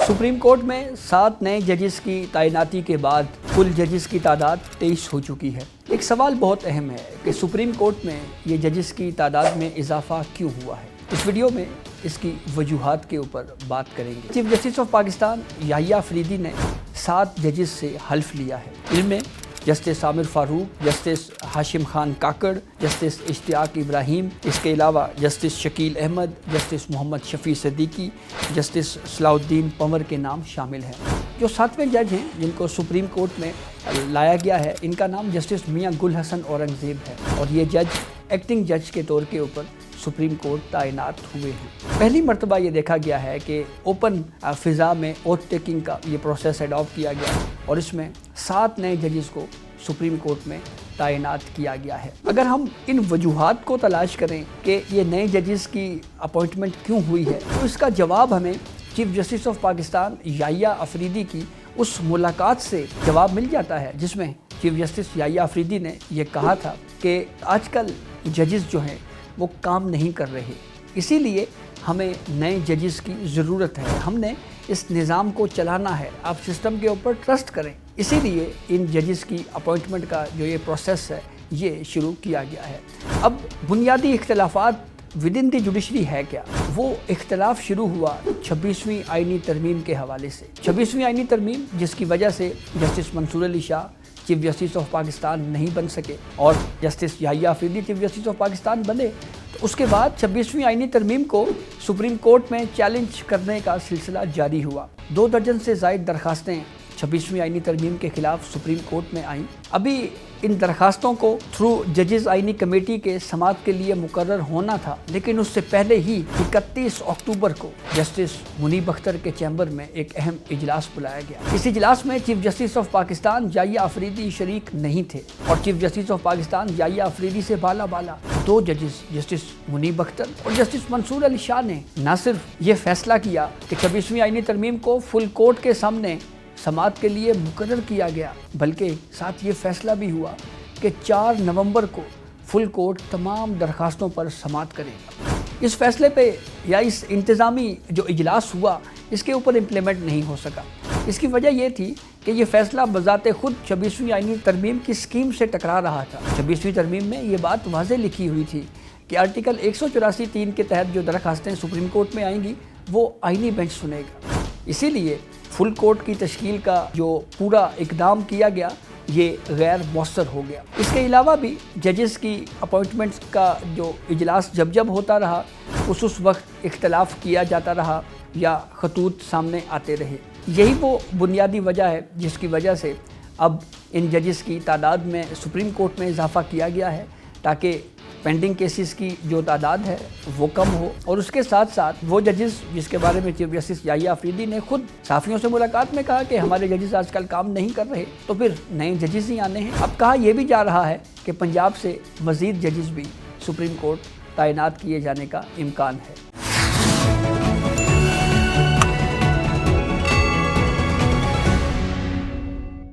Supreme court में 7 नए जजेस की तैनाती के बाद कुल जजेस की तादाद 23 हो चुकी है। एक सवाल बहुत अहम है कि सुप्रीम कोर्ट में ये जजेस की तादाद में इजाफा क्यों हुआ है। इस वीडियो में इसकी वजूहात के ऊपर बात करेंगे। Chief justice of Pakistan Yahya Afridi ने 7 जजेस से हल्फ लिया है। इनमें justice Aamir Farooq, justice Hashim Khan Kakar, justice Ishtiaq Ibrahim, इसके अलावा justice Shakeel Ahmed, justice Mohammad Shafi Siddiqui, justice Salahuddin Panwar के नाम शामिल हैं। जो 7वें जज हैं जिनको सुप्रीम कोर्ट में लाया गया है, इनका नाम जस्टिस मियां गुल हसन औरंगज़ेब है और ये जज एक्टिंग जज के तौर के ऊपर सुप्रीम कोर्ट तैनात हुए हैं। पहली मरतबा ये देखा गया है कि ओपन फ़िज़ा में ओथ टेकिंग का ये प्रोसेस अडॉप्ट किया गया और इसमें 7 नए जजेस को सुप्रीम कोर्ट में तैनात किया गया है। अगर हम इन वजूहात को तलाश करें कि ये नए जजेस की अपॉइंटमेंट क्यों हुई है, तो इसका जवाब हमें chief justice of Pakistan Yahya Afridi की उस मुलाकात से जवाब मिल जाता है, जिसमें चीफ जस्टिस याहिया अफरीदी ने यह कहा था कि आजकल जजेस जो हैं वो काम नहीं कर रहे, इसीलिए हमें नए जजेस की ज़रूरत है। हमने इस निज़ाम को चलाना है, आप सिस्टम के ऊपर ट्रस्ट करें। इसीलिए इन जजेस की अपॉइंटमेंट का जो ये प्रोसेस है ये शुरू किया गया है। अब बुनियादी इख्तलाफात विद इन द जुडिशरी है क्या? वो इख्तलाफ शुरू हुआ 26वीं आइनी तरमीम के हवाले से। 26वीं आइनी तरमीम जिसकी वजह से justice Mansoor Ali Shah chief justice of Pakistan नहीं बन सके और justice Yahya Afridi chief justice of Pakistan बने, तो उसके बाद 26वीं आइनी तरमीम को सुप्रीम कोर्ट में चैलेंज करने का सिलसिला जारी हुआ। 2 दर्जन से ज़ायद दरखास्तें 26वीं आइनी तरमीम के ख़िलाफ़ सुप्रीम कोर्ट में आईं। अभी इन दरखास्तों को थ्रू जजेस आइनी कमेटी के समाअत के लिए मुकर्रर होना था, लेकिन उससे पहले ही 31 अक्टूबर को जस्टिस मुनीब अख्तर के चैम्बर में एक अहम इजलास बुलाया गया। इस इजलास में chief justice of Pakistan Yahya Afridi शरीक नहीं थे और chief justice of Pakistan Yahya Afridi से बाला 2 जजेस जस्टिस मुनीब अख्तर और जस्टिस मंसूर अली शाह ने न सिर्फ ये फैसला किया कि 26वीं आइनी तरमीम को फुल कोर्ट के सामने समाअत के लिए मुकर्रर किया गया, बल्कि साथ ये फैसला भी हुआ कि 4 नवंबर को फुल कोर्ट तमाम दरखास्तों पर समाअत करेगा। इस फैसले पे या इस इंतज़ामी जो इजलास हुआ इसके ऊपर इम्प्लीमेंट नहीं हो सका। इसकी वजह ये थी कि ये फैसला बज़ाते खुद 26वीं आइनी तरमीम की स्कीम से टकरा रहा था। 26वीं तरमीम में ये बात वाज़ेह लिखी हुई थी कि आर्टिकल 184(3) के तहत जो दरखास्तें सुप्रीम कोर्ट में आएंगी वो आइनी बेंच सुनेगा। इसीलिए फुल कोर्ट की तश्कील का जो पूरा इकदाम किया गया ये गैर मौसर हो गया। इसके अलावा भी जजेस की अपॉइंटमेंट्स का जो इजलास जब होता रहा उस वक्त इख्तलाफ किया जाता रहा या खतूत सामने आते रहे। यही वो बुनियादी वजह है जिसकी वजह से अब इन जजेस की तादाद में सुप्रीम कोर्ट में इजाफा किया गया है, ताकि पेंडिंग केसेस की जो तादाद है वो कम हो और उसके साथ साथ वो जजेस जिसके बारे में चीफ जस्टिस याहिया अफरीदी ने खुद साफ़ियों से मुलाकात में कहा कि हमारे जजेस आजकल काम नहीं कर रहे, तो फिर नए जजेस ही आने हैं। अब कहा यह भी जा रहा है कि पंजाब से मज़ीद जजेस भी सुप्रीम कोर्ट तैनात किए जाने का इम्कान है।